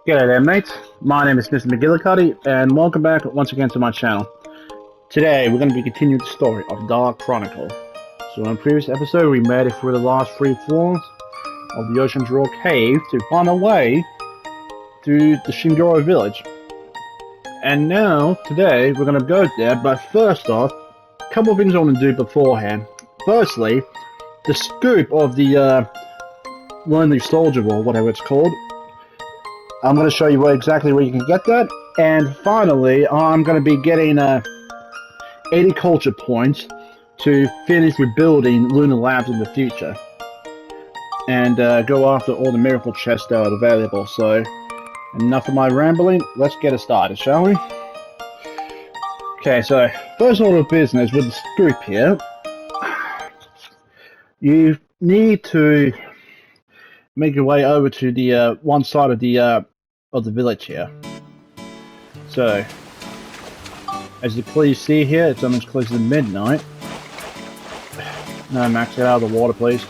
G'day there mates, my name is Mr. Magilla-cutti and welcome back once again to my channel. Today we're going to be continuing the story of Dark Chronicle. So in the previous episode we made it through the last 3 floors of the Ocean's Roar Cave to find our way to the Shingoro village. And now, today, we're going to go there, but first off, a couple of things I want to do beforehand. Firstly, the scoop of the Lonely Soldier, or whatever it's called. I'm going to show you exactly where you can get that. And finally, I'm going to be getting 80 culture points to finish rebuilding Lunar Labs in the future. And go after all the miracle chests that are available. So, enough of my rambling, let's get it started, shall we? Okay, so, first order of business with the scoop here. You need to make your way over to the one side of the village here. So, as you clearly see here, it's almost close to midnight. No, Max, get out of the water, please.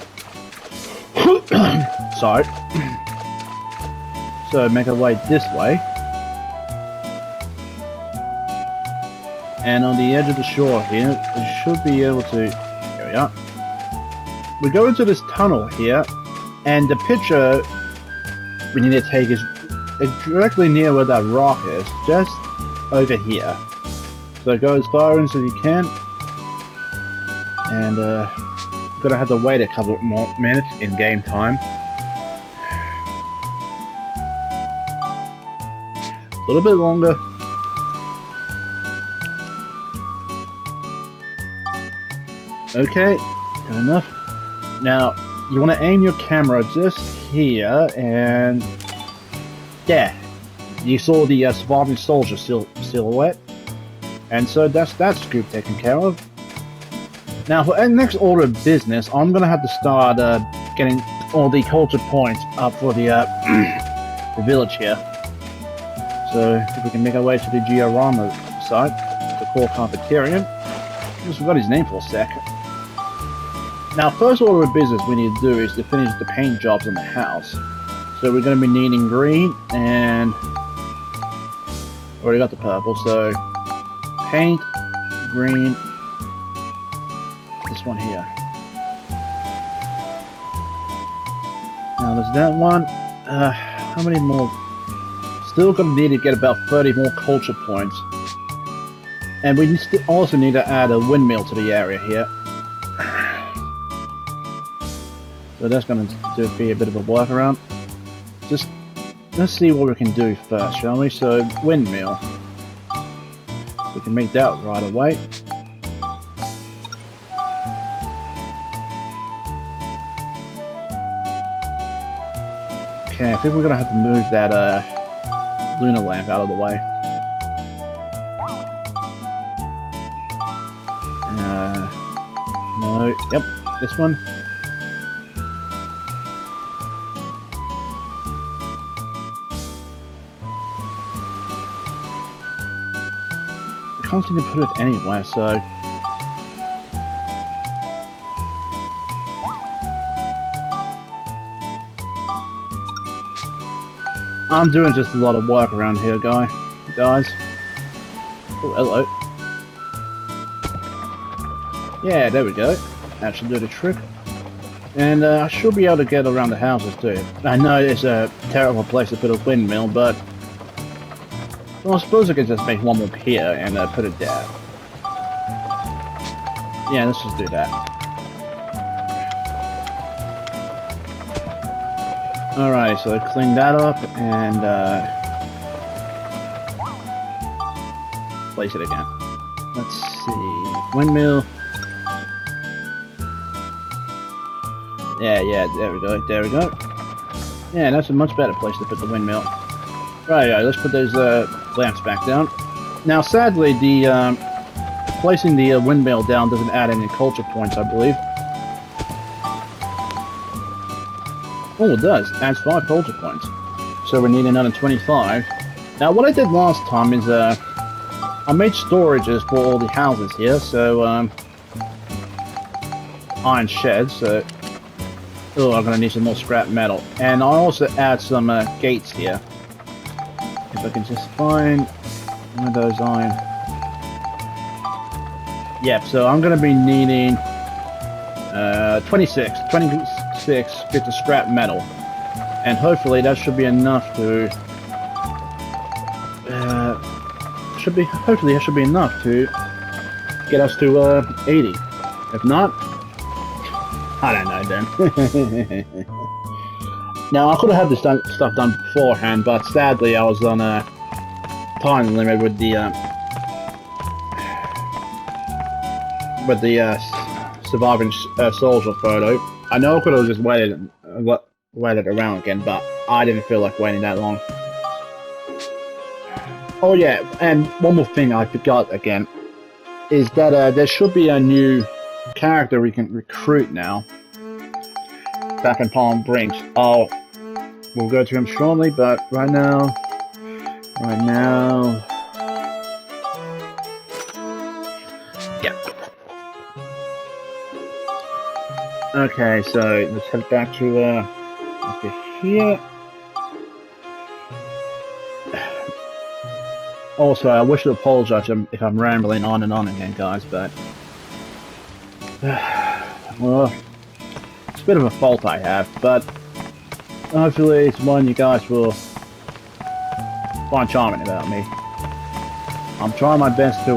Sorry. So, make our way this way. And on the edge of the shore here, we should be able to... Here we are. We go into this tunnel here, and the picture we need to take is directly near where that rock is, just over here. So go as far in as you can, and gonna have to wait a couple more minutes in game time. A little bit longer. Okay, good enough. Now, you want to aim your camera just here, and yeah, you saw the surviving soldier silhouette, and so that's that scoop taken care of. Now, for the next order of business, I'm going to have to start getting all the culture points up for the, the village here. So, if we can make our way to the Giorama site, the core cafeteria. I just forgot his name for a sec. Now, first order of business we need to do is to finish the paint jobs on the house. So we're going to be needing green, and already got the purple, so paint, green, this one here. Now there's that one. How many more? Still going to need to get about 30 more culture points. And we also need to add a windmill to the area here. So that's going to be a bit of a workaround. Just let's see what we can do first, shall we? So windmill, we can make that right away. Okay, I think we're gonna have to move that lunar lamp out of the way. No, yep, this one. I can't seem to put it anywhere, so I'm doing just a lot of work around here, guys. Oh, hello. Yeah, there we go. That should do the trick. And I should be able to get around the houses too. I know it's a terrible place to put a windmill, but well, I suppose I could just make one more here and put it there. Yeah, let's just do that. Alright, so clean that up and place it again. Let's see. Windmill. Yeah, there we go. Yeah, that's a much better place to put the windmill. Right, let's put those lamps back down. Now, sadly, the placing the windmill down doesn't add any culture points, I believe. Oh, it does. Adds 5 culture points. So we need another 25. Now, what I did last time is I made storages for all the houses here. So iron sheds. So oh, I'm gonna need some more scrap metal, and I also add some gates here. If I can just find one of those iron. Yep, so I'm going to be needing 26 bits of scrap metal. And hopefully that should be enough to... hopefully that should be enough to get us to 80. If not, I don't know then. Now, I could have had this stuff done beforehand, but sadly I was on a time limit with the surviving soldier photo. I know I could have just waited around again, but I didn't feel like waiting that long. Oh yeah, and one more thing I forgot again, is that there should be a new character we can recruit now, back in Palm Springs. We'll go to him shortly, but right now... Yeah. Okay, so let's head back to, over here. Also, I wish to apologize if I'm rambling on and on again, guys, but... well, it's a bit of a fault I have, but... hopefully it's one you guys will find charming about me. I'm trying my best to,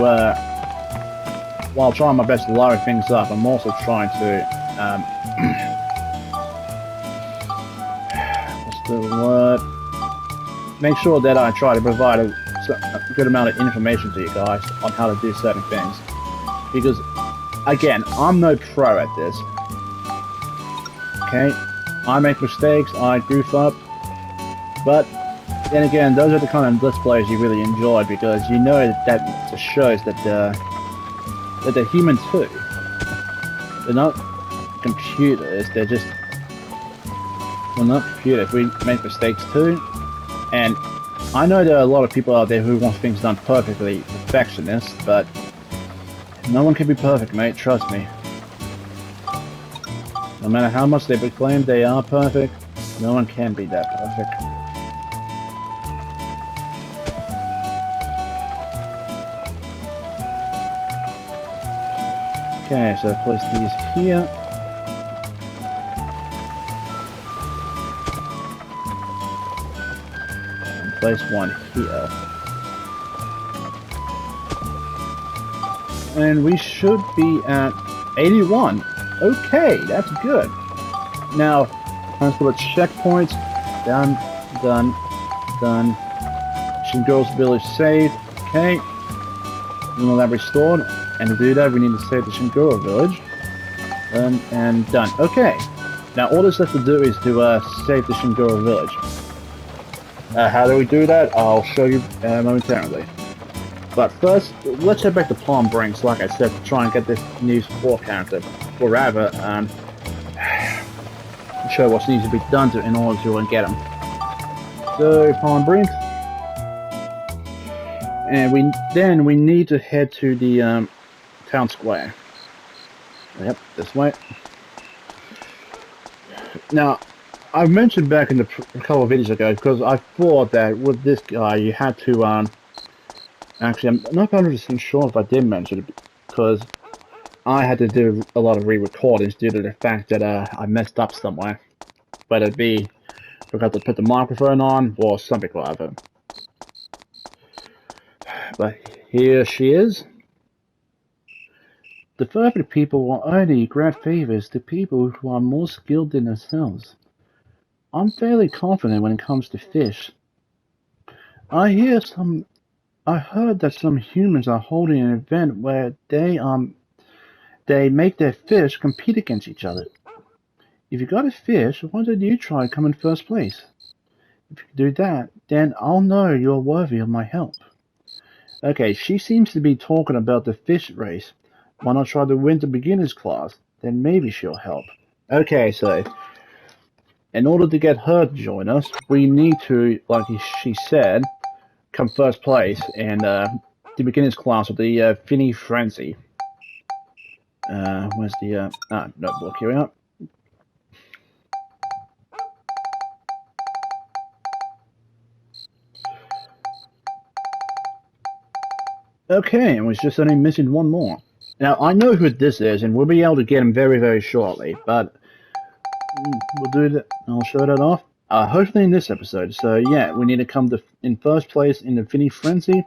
while trying my best to lower things up, I'm also trying to, what's the word? Make sure that I try to provide a good amount of information to you guys on how to do certain things. Because, again, I'm no pro at this. Okay? I make mistakes, I goof up, but then again, those are the kind of Let's Plays you really enjoy, because you know that just shows that they're human too. They're not computers, they're just... well, not computers, we make mistakes too, and I know there are a lot of people out there who want things done perfectly, perfectionists, but no one can be perfect, mate, trust me. No matter how much they proclaim they are perfect, no one can be that perfect. Okay, so place these here. And place one here. And we should be at 81. Okay, that's good. Now, let's put checkpoints. Done. Shingo's village saved. Okay. Email lab restored. And to do that, we need to save the Shingoro village. And done. Okay. Now, all that's left to do is to save the Shingoro village. How do we do that? I'll show you momentarily. But first, let's head back to Palm Springs, like I said, to try and get this new support character. Or rather, show what needs to be done in order to get him. So, Palm Springs. And we need to head to the town square. Yep, this way. Now, I mentioned back in a couple of videos ago, because I thought that with this guy you had to actually, I'm not 100% sure if I did mention it, because I had to do a lot of re-recordings due to the fact that I messed up somewhere. Whether it be forgot to put the microphone on or something or other. But here she is. The perfect people will only grant favors to people who are more skilled than themselves. I'm fairly confident when it comes to fish. I heard that some humans are holding an event where they make their fish compete against each other. If you got a fish, why don't you try and come in first place? If you do that, then I'll know you're worthy of my help. Okay, she seems to be talking about the fish race. Why not try to win the beginner's class? Then maybe she'll help. Okay, so in order to get her to join us, we need to, like she said, come first place in the beginner's class of the Finny Frenzy. Where's the notebook? Here we are. Okay, and we're just only missing one more. Now, I know who this is, and we'll be able to get him very, very shortly, but we'll do that. I'll show that off. Hopefully in this episode. So, yeah, we need to come to in first place in the Infinity Frenzy.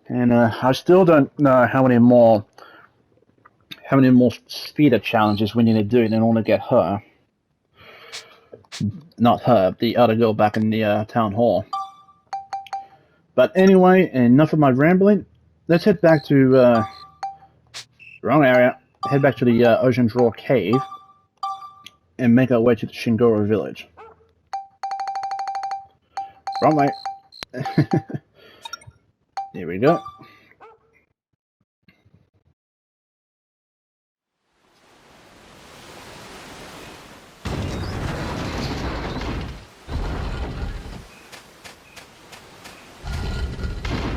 And I still don't know how many more speeder challenges we need to do in order to get her. Not her, the other girl back in the town hall. But anyway, enough of my rambling. Let's head back to wrong area. Head back to the Ocean Draw Cave and make our way to the Shingoro village. Wrong way. There we go.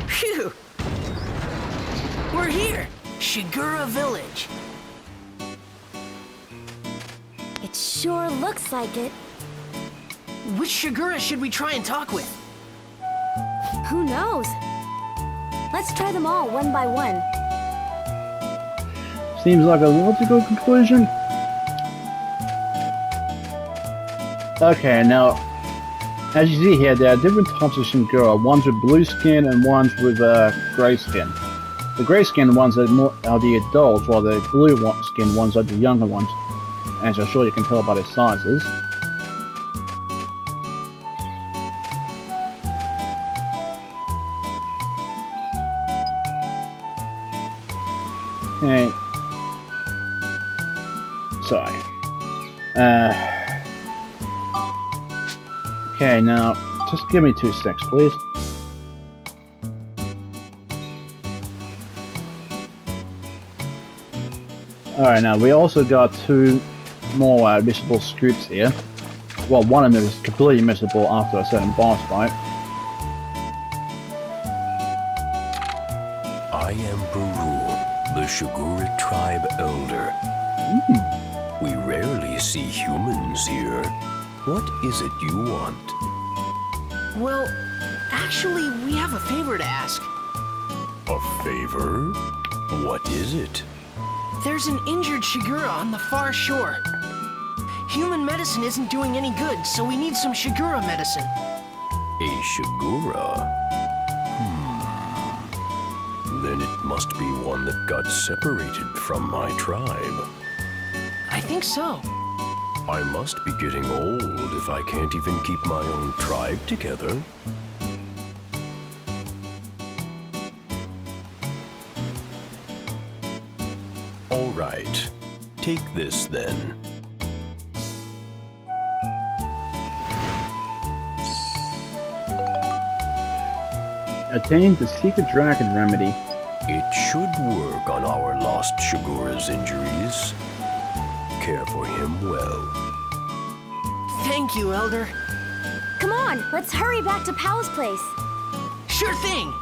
Phew! We're here! Shigura Village. It sure looks like it. Which Shigura should we try and talk with? Who knows? Let's try them all one by one. Seems like a logical conclusion. Okay, now, as you see here, there are different types of Shingura. Ones with blue skin and ones with grey skin. The grey skin ones are the adults, while the blue skin ones are the younger ones. As I'm sure you can tell by their sizes. Okay. Sorry. Okay, now, just give me 2 seconds, please. Alright, now, we also got 2 more missable scoops here. Well, one of them is completely missable after a certain boss fight. I am Baru, the Shigura tribe elder. We rarely see humans here. What is it you want? Well, actually, we have a favor to ask. A favor? What is it? There's an injured Shigura on the far shore. Human medicine isn't doing any good, so we need some Shigura medicine. A Shigura? Then it must be one that got separated from my tribe. I think so. I must be getting old if I can't even keep my own tribe together. All right, take this then. Attain the secret dragon remedy. It should work on our lost Shigura's injuries. Care for him well. Thank you, Elder. Come on, let's hurry back to Pal's place. Sure thing!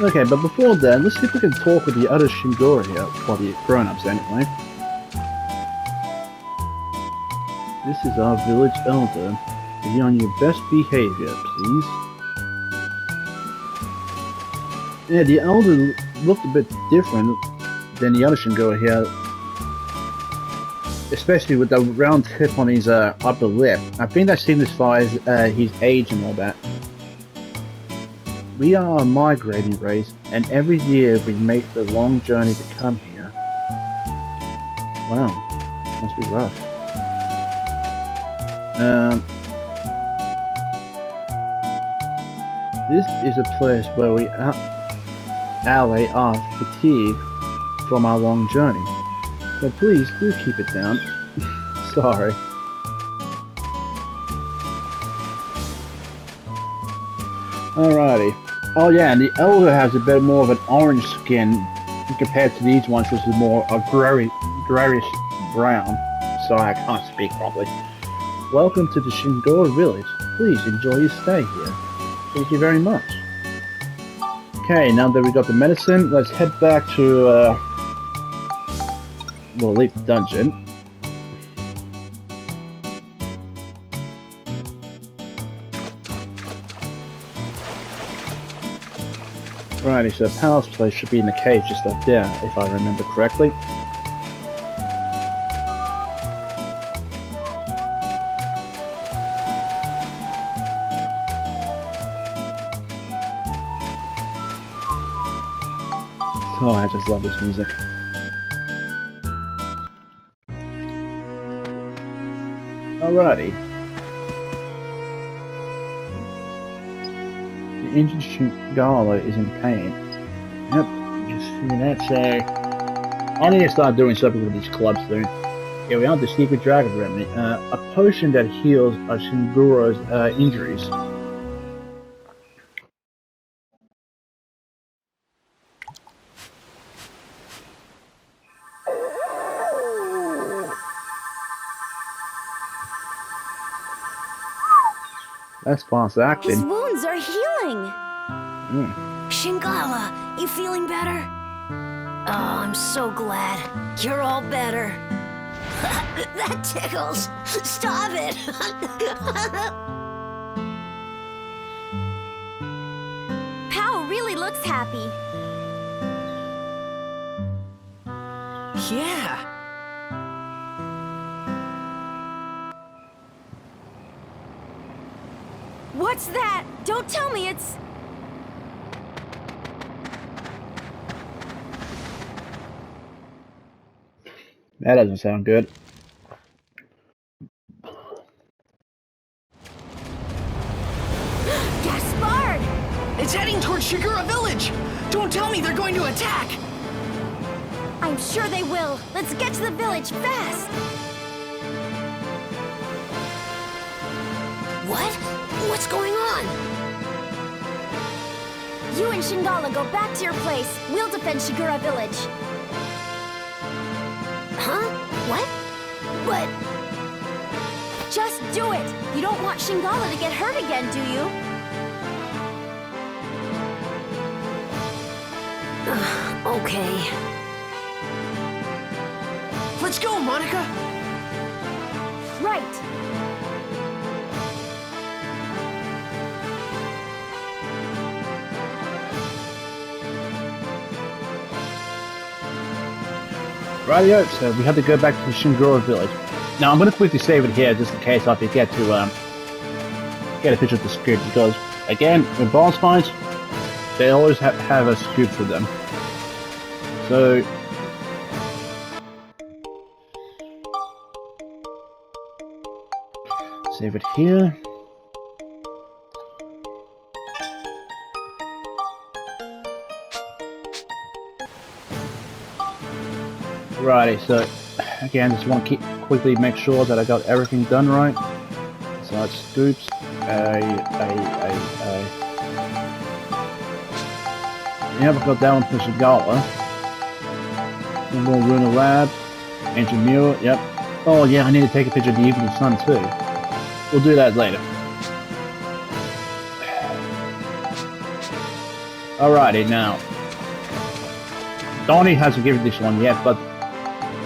Okay, but before that, let's see if we can talk with the other Shingura here, well, the grown-ups anyway. This is our village elder. Be on your best behavior, please. Yeah, the elder looked a bit different than the other Shingura here. Especially with the round tip on his upper lip. I think that signifies his age and all that. We are a migrating race, and every year we make the long journey to come here. Wow, must be rough. This is a place where we allay our fatigue from our long journey. So please do keep it down. Sorry. Alrighty. Oh yeah, and the elder has a bit more of an orange skin compared to these ones, which is more a grayish brown. Sorry, I can't speak properly. Welcome to the Shingoro village. Please enjoy your stay here. Thank you very much. Okay, now that we got the medicine, let's head back to we'll leave the dungeon. Righty, so Pal's place should be in the cave just up there, if I remember correctly. Oh, I just love this music. Alrighty. The ancient Shingala is in pain. Yep, just see that, so... I need to start doing something with these clubs soon. Here we are, the secret dragon remedy. A potion that heals Shinguro's injuries. That's fast acting. His wounds are healing. Shingala, you feeling better? Oh, I'm so glad. You're all better. That tickles. Stop it. Pal really looks happy. Yeah. What's that? Don't tell me it's... That doesn't sound good. Gaspard! It's heading towards Shigura Village! Don't tell me they're going to attack! I'm sure they will. Let's get to the village fast. What? What's going on? You and Shingala go back to your place. We'll defend Shigura Village. Huh? What? But... Just do it! You don't want Shingala to get hurt again, do you? Okay. Let's go, Monica! Right! Rightio, so we have to go back to Shingura Village. Now I'm going to quickly save it here just in case I forget to get a picture of the scoop, because again, with boss fights, they always have a scoop for them. So save it here. Righty, so again, just want to quickly make sure that I got everything done right. So that's scoops, yeah, we got that one for Shigala. One more Runa Lab, Ancient Mule, yep. Oh yeah, I need to take a picture of the evening sun too. We'll do that later. Alrighty, now. Donnie hasn't given this one yet, but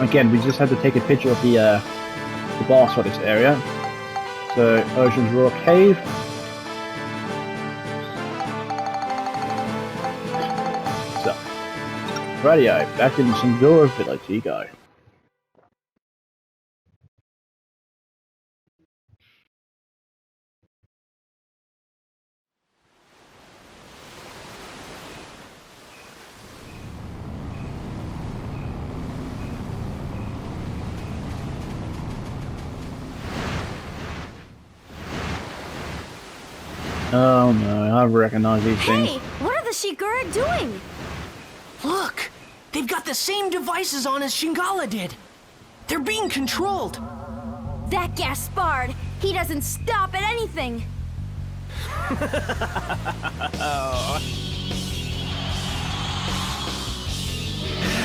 again, we just have to take a picture of the boss for this area. So, Ocean's Roar Cave. So, radio, back in Shingura Village you go. Oh no, I recognize these things. Hey, what are the Shigura doing? Look! They've got the same devices on as Shingala did! They're being controlled! That Gaspard! He doesn't stop at anything!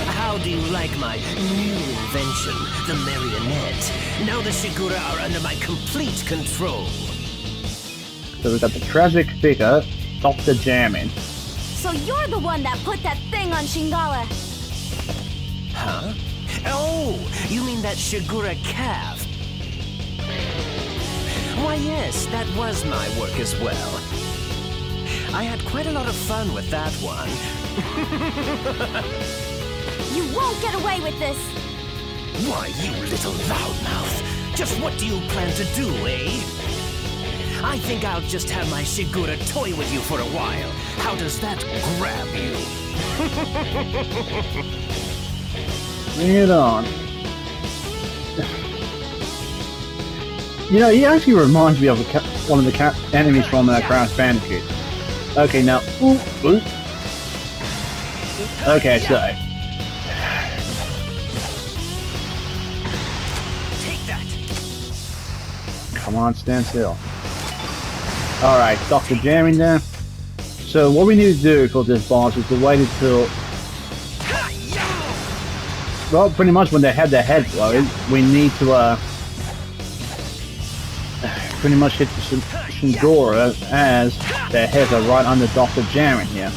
How do you like my new invention, the marionette? Now the Shigura are under my complete control. So we've got the tragic figure, Dr. Jammin. So you're the one that put that thing on Shingala! Huh? Oh, you mean that Shigura calf? Why yes, that was my work as well. I had quite a lot of fun with that one. You won't get away with this! Why, you little loudmouth! Just what do you plan to do, eh? I think I'll just have my Shigura toy with you for a while. How does that grab you? Bring it on. You know, he actually reminds me of one of the enemies from Crash Bandicoot. Okay, now, ooh. Okay, so. Take that. Come on, stand still. Alright, Dr. Jamming there. So what we need to do for this boss is to wait until... Well, pretty much when they have their head blown, we need to pretty much hit the Shigura as their heads are right under Dr. Jamming here.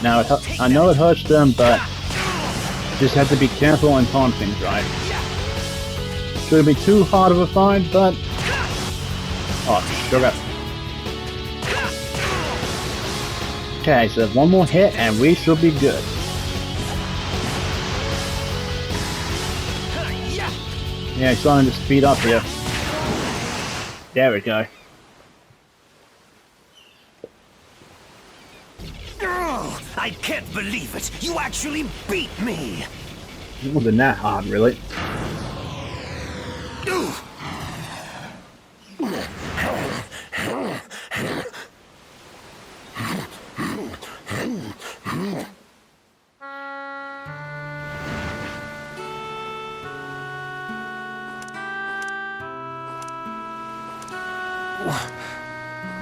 Now, I know it hurts them, but just have to be careful and time things right. Shouldn't be too hard of a fight, but... Oh, sugar. Okay, so one more hit and we should be good. Yeah, he's starting to speed up here. There we go. Oh, I can't believe it! You actually beat me! It wasn't that hard, really.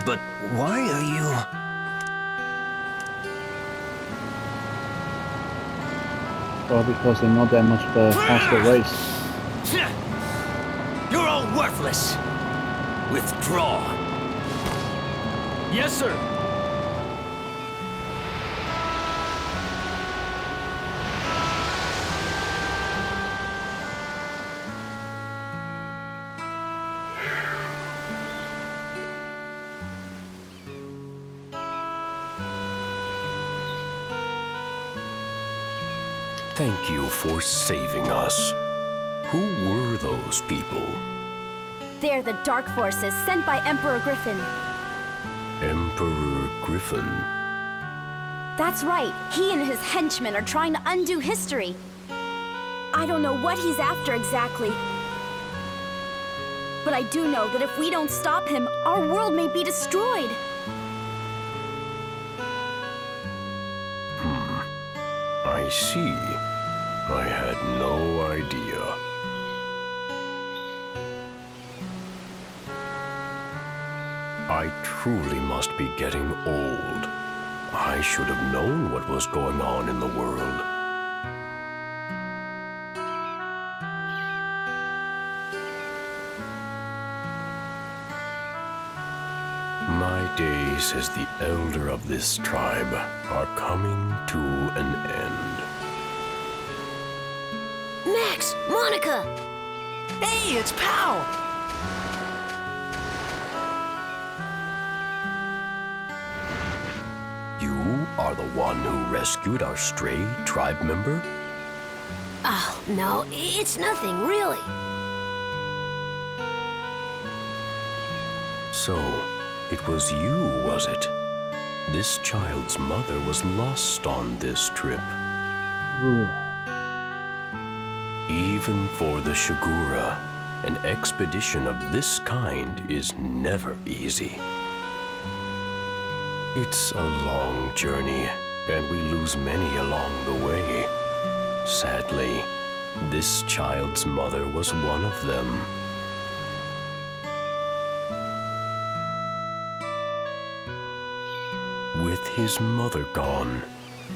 But why are you... Well, because they're not that much of a faster race. You're all worthless! Withdraw! Yes, sir! Thank you for saving us. Who were those people? They're the Dark Forces sent by Emperor Griffin. Emperor Griffin? That's right. He and his henchmen are trying to undo history. I don't know what he's after exactly. But I do know that if we don't stop him, our world may be destroyed. I see. I had no idea. I truly must be getting old. I should have known what was going on in the world. My days as the elder of this tribe are coming to an end. Max! Monica! Hey, it's Pal! You are the one who rescued our stray tribe member? Oh, no, it's nothing, really. So, it was you, was it? This child's mother was lost on this trip. Ooh. Even for the Shigura, an expedition of this kind is never easy. It's a long journey, and we lose many along the way. Sadly, this child's mother was one of them. With his mother gone,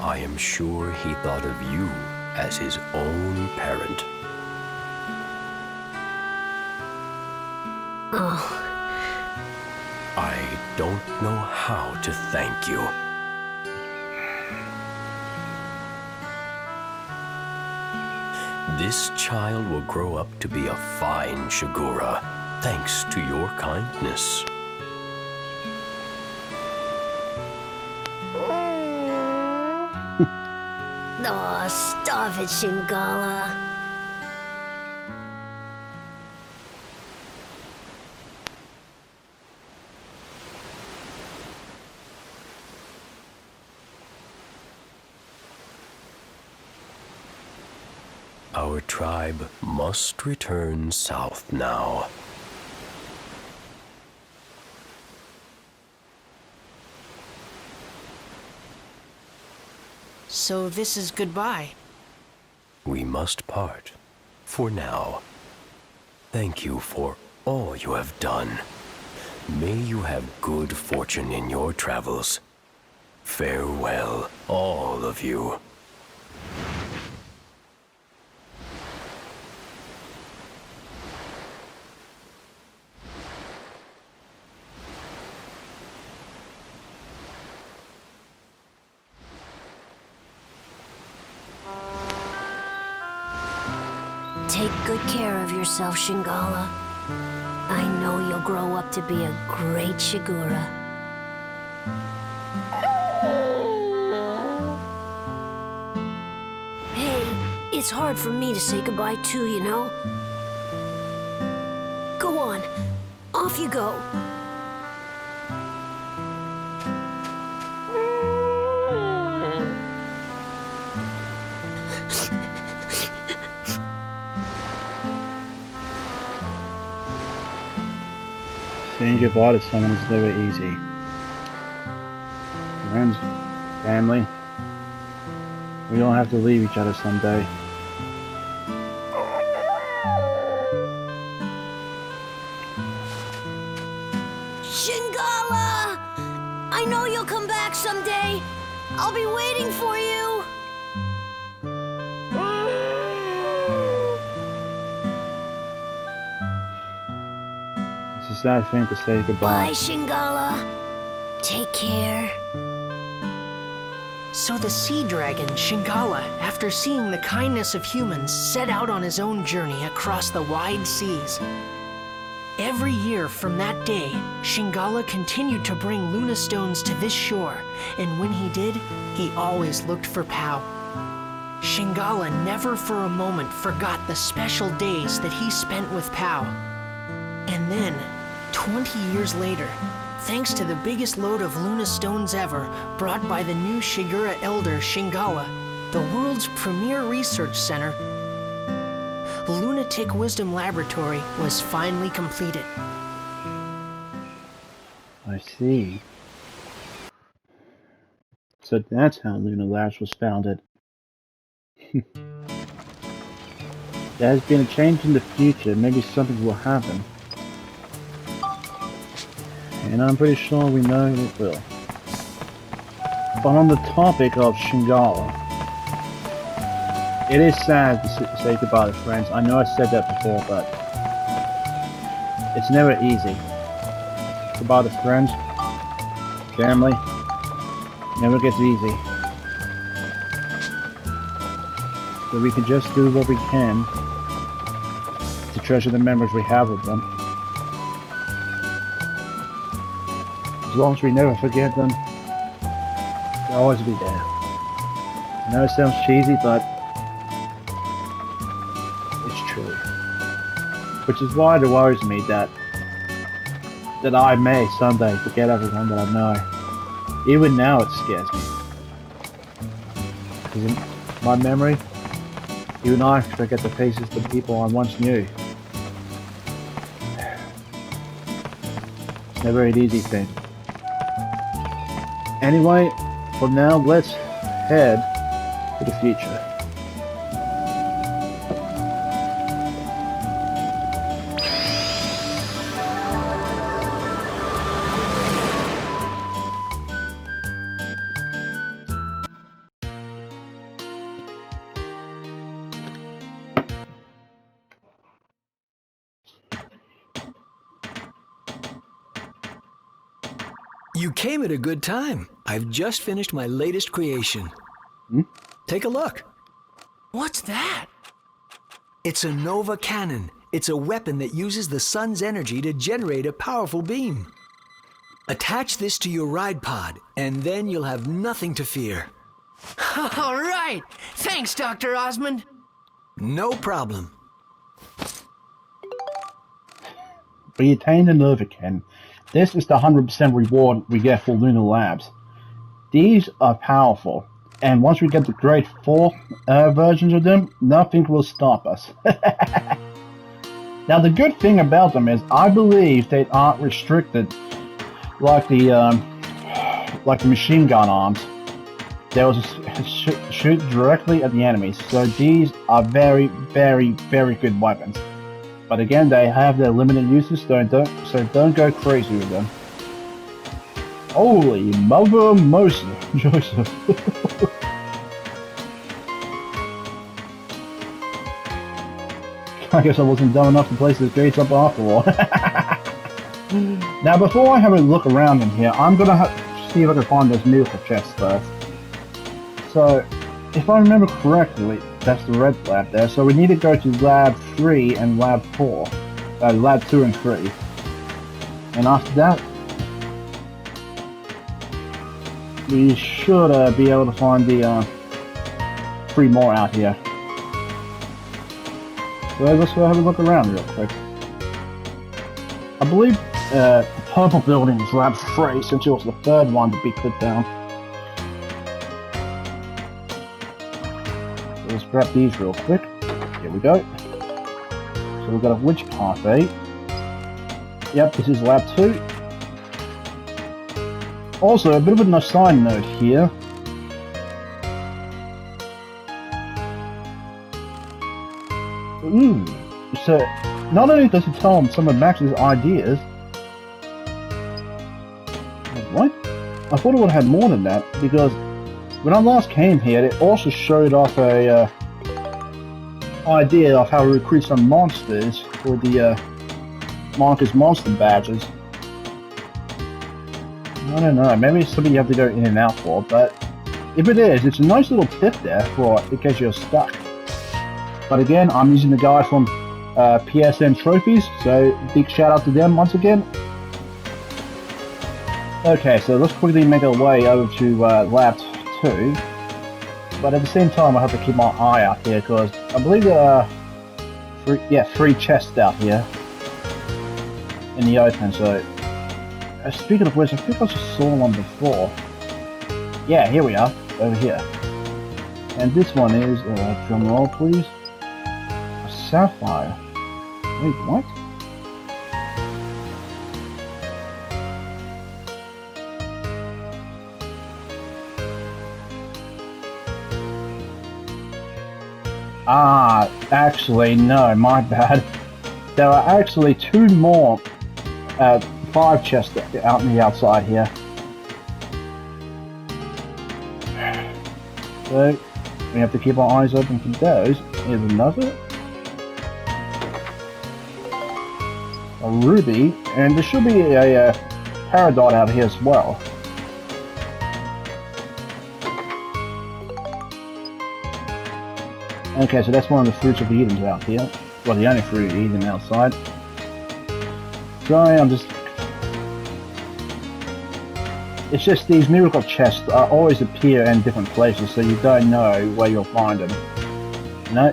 I am sure he thought of you as his own parent. Oh, I don't know how to thank you. This child will grow up to be a fine Shigura. thanks to your kindness. Aw, stop it, Shingala. Our tribe must return south now. So this is goodbye. We must part, for now. Thank you for all you have done. May you have good fortune in your travels. Farewell, all of you. Take good care of yourself, Shingala. I know you'll grow up to be a great Shigura. Hey, it's hard for me to say goodbye too, you know? Go on. Off you go. Saying goodbye to someone is never easy. Friends, family, we all have to leave each other someday. Shingala! I know you'll come back someday. I'll be waiting for you. It's a sad thing to say goodbye. Bye, Shingala. Take care. So the sea dragon, Shingala, after seeing the kindness of humans, set out on his own journey across the wide seas. Every year from that day, Shingala continued to bring Luna stones to this shore, and when he did, he always looked for Pau. Shingala never for a moment forgot the special days that he spent with Pau. And then, 20 years later, thanks to the biggest load of Luna stones ever brought by the new Shigura elder Shingala, the world's premier research center, Lunatic Wisdom Laboratory, was finally completed. I see. So that's how Luna Labs was founded. There has been a change in the future. Maybe something will happen. And I'm pretty sure we know it will. But on the topic of Shingala, it is sad to say goodbye to friends. I know I said that before, but it's never easy. Goodbye to friends, family, never gets easy. So we can just do what we can to treasure the memories we have of them. As long as we never forget them, they'll always be there. I know it sounds cheesy, but it's true. Which is why it worries me that I may someday forget everyone that I know. Even now it scares me. Because in my memory, even I forget the faces of the people I once knew. It's never an easy thing. Anyway, for now, let's head to the future. You came at a good time. I've just finished my latest creation. Take a look. What's that? It's a Nova cannon, It's a weapon that uses the sun's energy to generate a powerful beam. Attach this to your ride pod, and then you'll have nothing to fear. All right. Thanks, Dr. Osmond. No problem. We attained the Nervican. This is the 100% reward we get for Lunar Labs. These are powerful, and once we get the grade 4 versions of them, nothing will stop us. Now the good thing about them is I believe they aren't restricted like the machine gun arms. They will just shoot directly at the enemies, so these are very, very, very good weapons. But again, they have their limited uses, so don't go crazy with them. Holy mother Joseph. I guess I wasn't dumb enough to place the gates up after all. Now, before I have a look around in here, I'm gonna see if I can find those miracle chests first. So, if I remember correctly, that's the red lab there, so we need to go to lab 3 and lab 4. Lab 2 and 3. And after that, we should be able to find the 3 more out here. So let's go have a look around real quick. I believe the purple building is lab 3, since it was the third one to be put down. Let's grab these real quick. Here we go. So we've got a witch parfait. Yep, this is lab 2. Also, a bit of a side note here. Ooh, so not only does it tell him some of Max's ideas. What? I thought it would have had more than that, because when I last came here, it also showed off a idea of how to recruit some monsters for the Monica's monster badges. I don't know, maybe it's something you have to go in and out for, but if it is, it's a nice little tip there for in case you're stuck. But again, I'm using the guy from PSN Trophies, so big shout out to them once again. Okay, so let's quickly make our way over to lab 2. But at the same time, I have to keep my eye out here, because I believe there are 3 chests out here in the open, so... speaking of which, I think I just saw one before. Yeah, here we are, over here. And this one is, drum roll please, a sapphire. Wait, what? Ah, actually, no, my bad. There are actually 2 more 5 chests out in the outside here. So, we have to keep our eyes open for those. Here's another. A ruby, and there should be a paradot out here as well. Okay, so that's one of the fruits of Eden's out here. Well, the only fruit of Eden outside. Sorry, I'm just... It's just these miracle chests always appear in different places, so you don't know where you'll find them. No.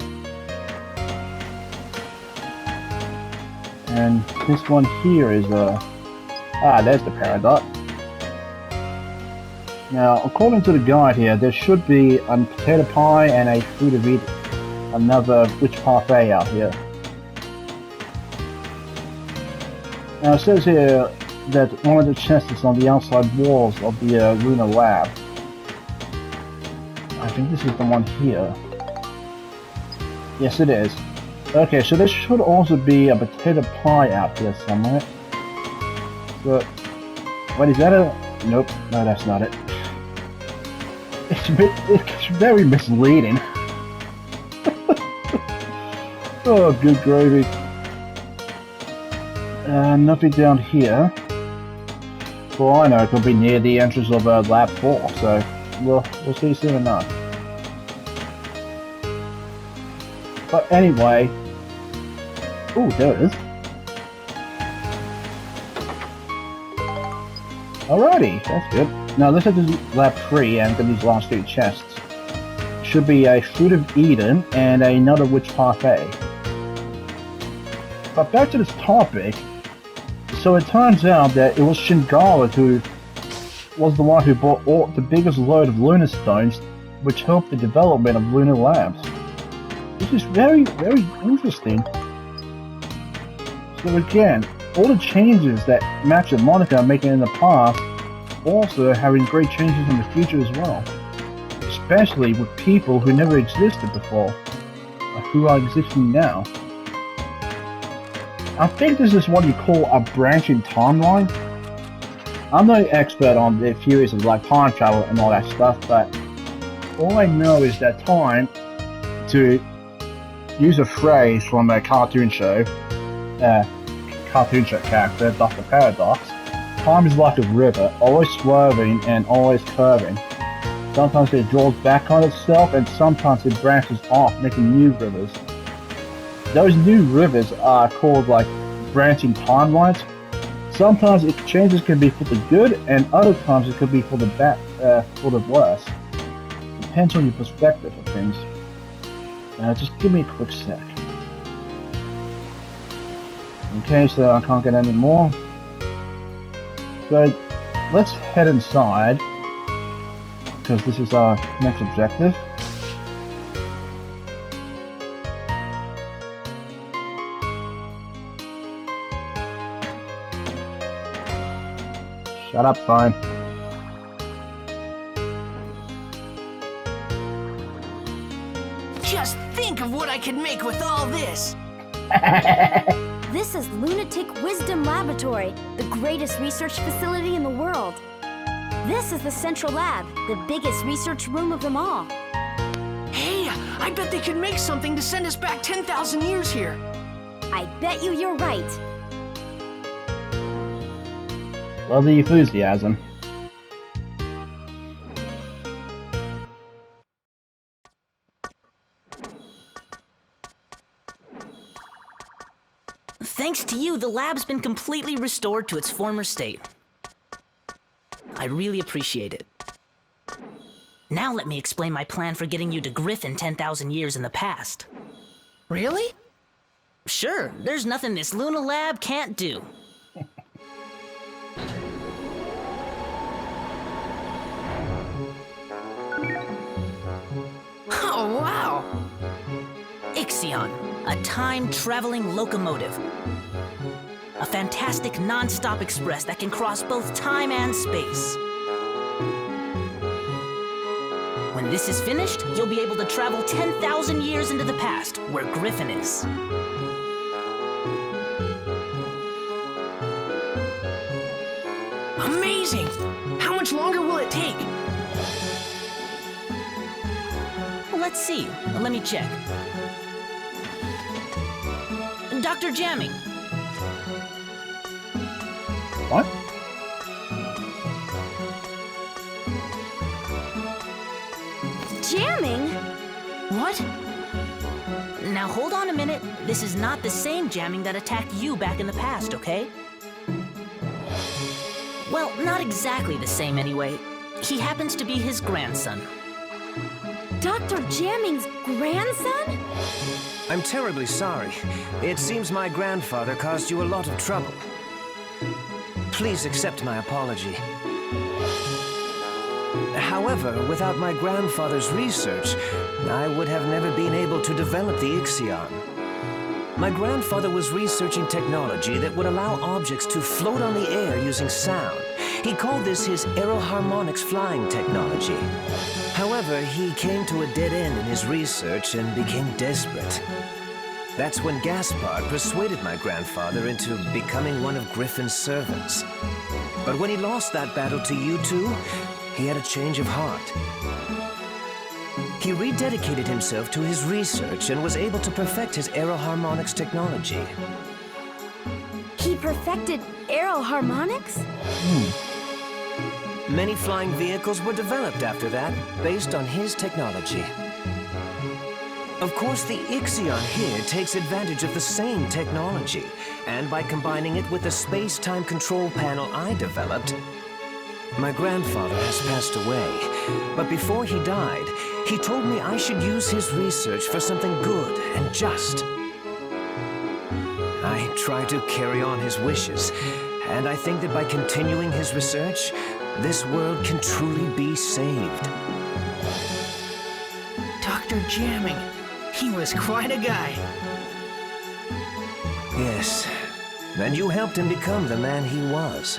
And this one here is there's the paradot. Now, according to the guide here, there should be a potato pie and a fruit of Eden, another witch parfait out here. Now it says here that one of the chests is on the outside walls of the lunar lab. I think this is the one here. Yes, it is. Okay, so there should also be a potato pie out here somewhere. So, what is that? Nope, no, that's not it. It's very misleading. Oh, good gravy. Nothing down here. For all I know, it could be near the entrance of lab 4, so we'll see soon enough. But anyway, Oh, there it is. Alrighty, that's good. Now let's head to lab 3 and get these last 2 chests. Should be a Fruit of Eden and another Witch Parfait. But back to this topic. So it turns out that it was Shingala who was the one who bought the biggest load of lunar stones, which helped the development of lunar labs. This is very, very interesting. So again, all the changes that Max and Monica are making in the past also having great changes in the future as well. Especially with people who never existed before, or who are existing now. I think this is what you call a branching timeline. I'm no expert on the theories of like time travel and all that stuff, but all I know is that time, to use a phrase from a cartoon show character, Dr. Paradox, time is like a river, always swerving and always curving. Sometimes it draws back on itself and sometimes it branches off, making new rivers. Those new rivers are called like branching timelines. Sometimes changes can be for the good and other times it could be for the for the worse. Depends on your perspective of things. Just give me a quick sec. Okay, so I can't get any more. So let's head inside, because this is our next objective. Shut up, fine. Just think of what I could make with all this! This is Lunatic Wisdom Laboratory, the greatest research facility in the world. This is the Central Lab, the biggest research room of them all. Hey, I bet they could make something to send us back 10,000 years here. I bet you're right. Love the enthusiasm. Thanks to you, the lab's been completely restored to its former state. I really appreciate it. Now let me explain my plan for getting you to Griffin 10,000 years in the past. Really? Sure, there's nothing this Luna lab can't do. Oh, wow! Ixion, a time-traveling locomotive. A fantastic non-stop express that can cross both time and space. When this is finished, you'll be able to travel 10,000 years into the past, where Griffin is. Amazing! How much longer will it take? Let's see. Let me check. Dr. Jamming. What? Jamming? What? Now hold on a minute. This is not the same jamming that attacked you back in the past, okay? Well, not exactly the same anyway. He happens to be his grandson. Dr. Jamming's grandson? I'm terribly sorry. It seems my grandfather caused you a lot of trouble. Please accept my apology. However, without my grandfather's research, I would have never been able to develop the Ixion. My grandfather was researching technology that would allow objects to float on the air using sound. He called this his aeroharmonics flying technology. However, he came to a dead end in his research and became desperate. That's when Gaspard persuaded my grandfather into becoming one of Griffin's servants. But when he lost that battle to you two, he had a change of heart. He rededicated himself to his research and was able to perfect his aeroharmonics technology. He perfected aeroharmonics? Many flying vehicles were developed after that, based on his technology. Of course, the Ixion here takes advantage of the same technology, and by combining it with the space-time control panel I developed. My grandfather has passed away, but before he died, he told me I should use his research for something good and just. I try to carry on his wishes, and I think that by continuing his research, this world can truly be saved. Dr. Jamming. He was quite a guy. Yes, and you helped him become the man he was.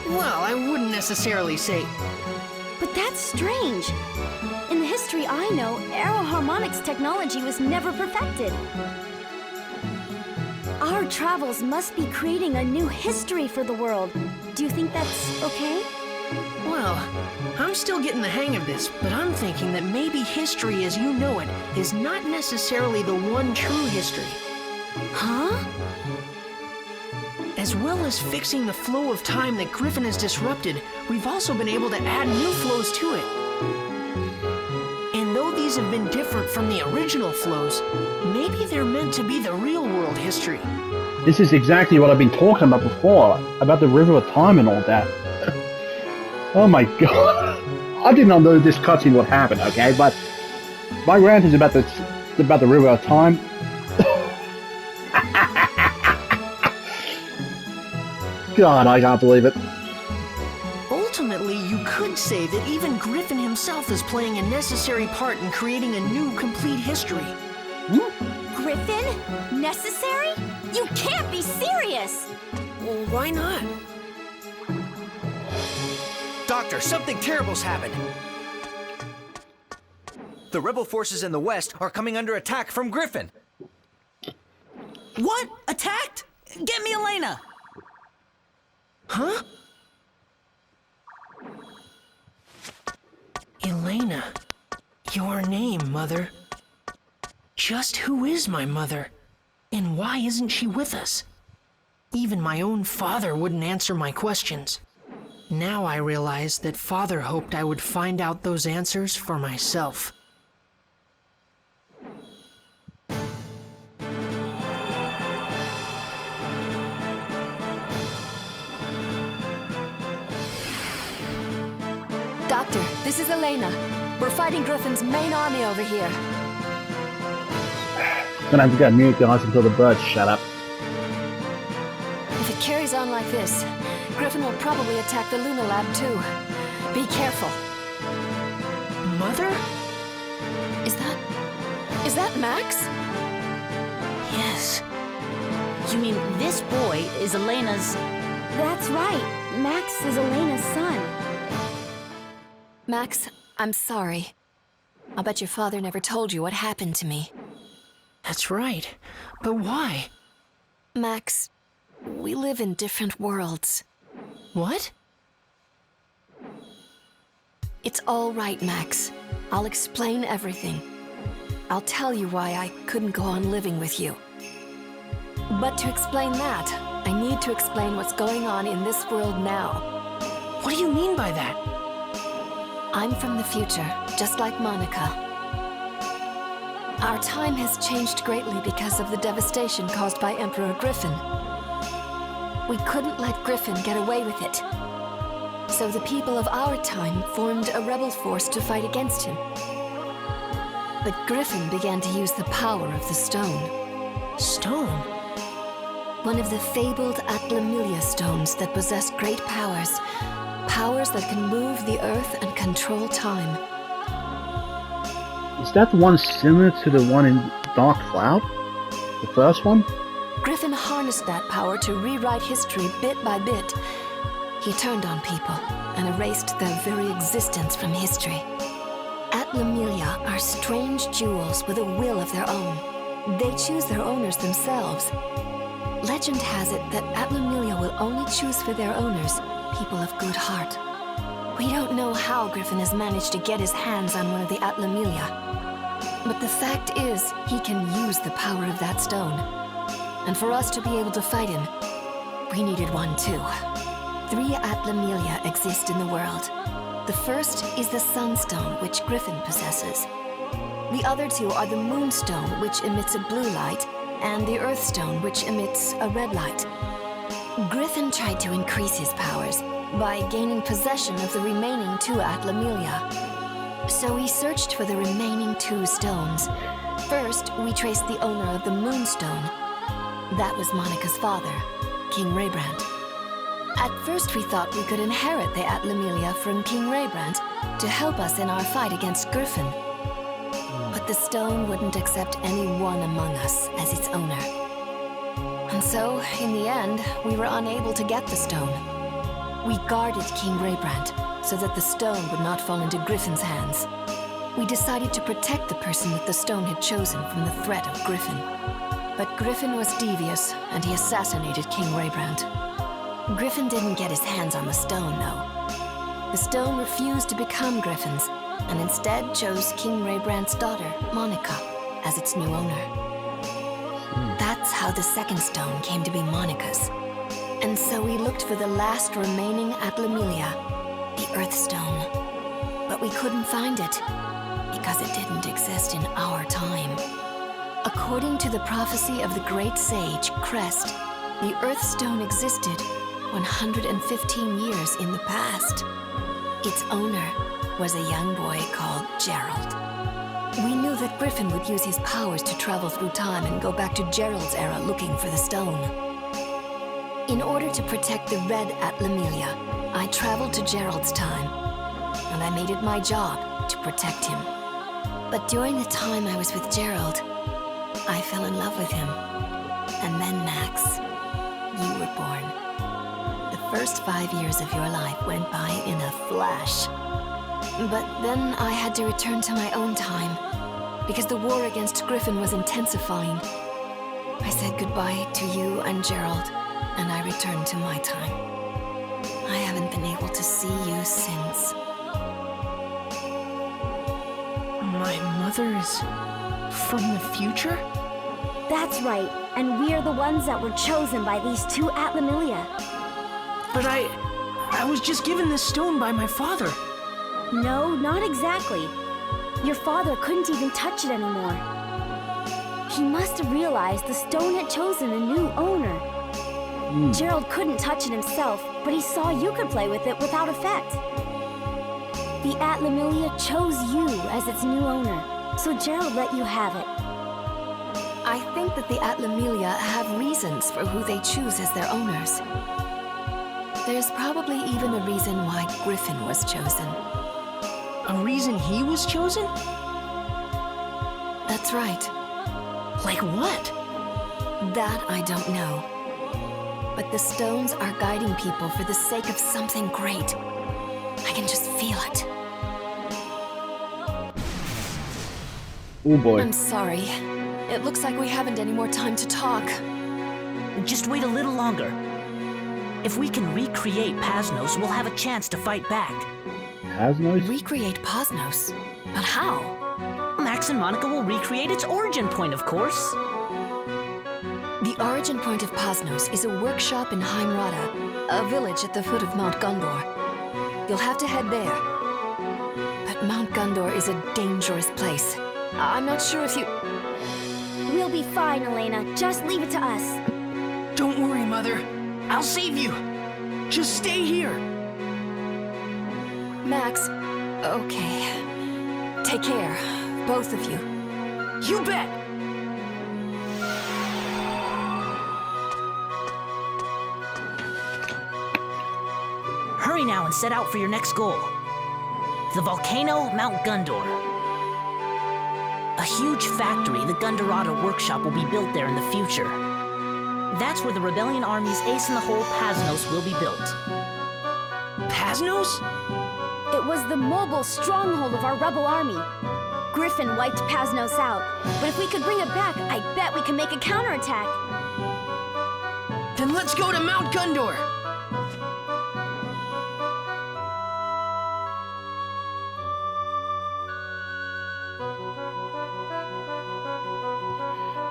Well, I wouldn't necessarily say... But that's strange. In the history I know, aeroharmonics technology was never perfected. Our travels must be creating a new history for the world. Do you think that's okay? Well, I'm still getting the hang of this, but I'm thinking that maybe history as you know it is not necessarily the one true history. Huh? As well as fixing the flow of time that Griffin has disrupted, we've also been able to add new flows to it. And though these have been different from the original flows, maybe they're meant to be the real-world history. This is exactly what I've been talking about before, about the River of Time and all that. Oh my god. I did not know this cutscene would happen, okay? But my rant is about the River of Time. God, I can't believe it. Ultimately, you could say that even Griffin himself is playing a necessary part in creating a new, complete history. Griffin? Necessary? You can't be serious! Well, why not? Doctor, something terrible's happened. The rebel forces in the west are coming under attack from Griffin. What? Attacked? Get me Elena! Huh? Elena. Your name, Mother. Just who is my mother? And why isn't she with us? Even my own father wouldn't answer my questions. Now I realize that Father hoped I would find out those answers for myself. Doctor, this is Elena. We're fighting Griffin's main army over here. Gonna have to get mute, guys, until the birds shut up. If it carries on like this, Griffin will probably attack the Luna Lab too. Be careful. Mother? Is that Max? Yes. You mean this boy is Elena's... That's right. Max is Elena's son. Max, I'm sorry. I'll bet your father never told you what happened to me. That's right. But why? Max, we live in different worlds. What? It's all right, Max. I'll explain everything. I'll tell you why I couldn't go on living with you. But to explain that, I need to explain what's going on in this world now. What do you mean by that? I'm from the future, just like Monica. Our time has changed greatly because of the devastation caused by Emperor Griffin. We couldn't let Griffin get away with it. So the people of our time formed a rebel force to fight against him. But Griffin began to use the power of the stone. Stone? One of the fabled Atlamillia stones that possess great powers. Powers that can move the earth and control time. Is that the one similar to the one in Dark Cloud? The first one? Griffin harnessed that power to rewrite history bit by bit. He turned on people and erased their very existence from history. Atlamillia are strange jewels with a will of their own. They choose their owners themselves. Legend has it that Atlamillia will only choose for their owners people of good heart. We don't know how Griffin has managed to get his hands on one of the Atlamillia. But the fact is, he can use the power of that stone. And for us to be able to fight him, we needed one too. 3 Atlamillia exist in the world. The first is the Sunstone, which Griffin possesses. The other two are the Moonstone, which emits a blue light, and the Earthstone, which emits a red light. Griffin tried to increase his powers by gaining possession of the remaining two at Lemuria. So we searched for the remaining two stones. First, we traced the owner of the Moonstone. That was Monica's father, King Raybrand. At first we thought we could inherit the At Lemuria from King Raybrand to help us in our fight against Griffin. But the stone wouldn't accept any one among us as its owner. And so, in the end, we were unable to get the stone. We guarded King Raybrand so that the stone would not fall into Griffin's hands. We decided to protect the person that the stone had chosen from the threat of Griffin. But Griffin was devious, and he assassinated King Raybrand. Griffin didn't get his hands on the stone, though. The stone refused to become Griffin's, and instead chose King Raybrand's daughter, Monica, as its new owner. That's how the second stone came to be Monica's. And so we looked for the last remaining At Lemuria, the Earthstone. But we couldn't find it, because it didn't exist in our time. According to the prophecy of the great sage, Crest, the Earthstone existed 115 years in the past. Its owner was a young boy called Gerald. We knew that Griffin would use his powers to travel through time and go back to Gerald's era looking for the stone. In order to protect the Red At Lemuria, I traveled to Gerald's time, and I made it my job to protect him. But during the time I was with Gerald, I fell in love with him. And then, Max, you were born. The first 5 years of your life went by in a flash. But then I had to return to my own time, because the war against Griffin was intensifying. I said goodbye to you and Gerald, and I returned to my time. I haven't been able to see you since. My mother is from the future? That's right, and we're the ones that were chosen by these two At Lemuria. But I was just given this stone by my father. No, not exactly. Your father couldn't even touch it anymore. He must have realized the stone had chosen a new owner. Gerald couldn't touch it himself, but he saw you could play with it without effect. The At Lemuria chose you as its new owner, so Gerald let you have it. I think that the At Lemuria have reasons for who they choose as their owners. There's probably even a reason why Griffin was chosen. A reason he was chosen? That's right. Like what? That I don't know. But the stones are guiding people for the sake of something great. I can just feel it. Oh boy. I'm sorry. It looks like we haven't any more time to talk. Just wait a little longer. If we can recreate Pasnos, we'll have a chance to fight back. Pasnos? Recreate Pasnos? But how? Max and Monica will recreate its origin point, of course. The origin point of Pasnos is a workshop in Heimrada, a village at the foot of Mount Gondor. You'll have to head there. But Mount Gondor is a dangerous place. I'm not sure if you... We'll be fine, Elena. Just leave it to us. Don't worry, Mother. I'll save you. Just stay here. Max, okay. Take care, both of you. You bet. Hurry now and set out for your next goal. The volcano, Mount Gondor. A huge factory, the Gondorada workshop, will be built there in the future. That's where the rebellion army's ace in the hole, Pasnos, will be built. Pasnos? It was the mobile stronghold of our rebel army. Griffin wiped Pasnos out, but if we could bring it back, I bet we can make a counterattack. Then let's go to Mount Gondor.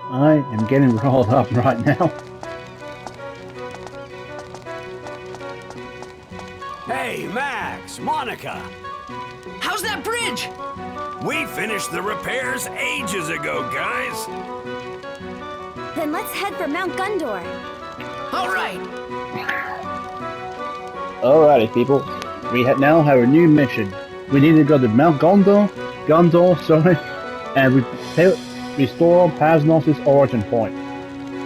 I am getting rolled up right now. Hey, Max, Monica. How How's that bridge? We finished the repairs ages ago, guys. Then let's head for Mount Gundor. All right. Alrighty, people. We now have a new mission. We need to go to Mount Gondor, sorry, and restore Pasnos' origin point.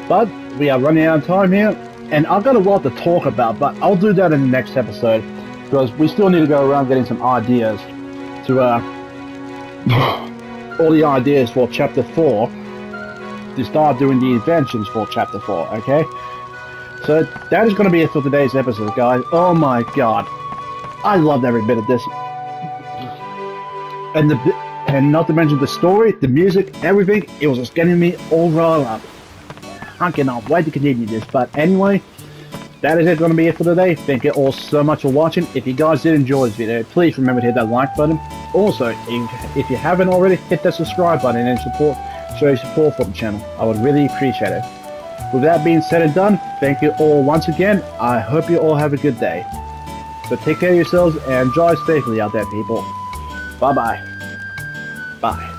But we are running out of time here, and I've got a lot to talk about, but I'll do that in the next episode, because we still need to go around getting some ideas to, all the ideas for Chapter 4, to start doing the inventions for Chapter 4, okay? So that is going to be it for today's episode, guys. Oh my god. I loved every bit of this. And not to mention the story, the music, everything, it was just getting me all riled up. I cannot wait to continue this, but anyway, that is going to be it for today. Thank you all so much for watching. If you guys did enjoy this video, please remember to hit that like button. Also, if you haven't already, hit that subscribe button and show your support for the channel. I would really appreciate it. With that being said and done, thank you all once again. I hope you all have a good day. So take care of yourselves and drive safely out there, people. Bye-bye. Bye.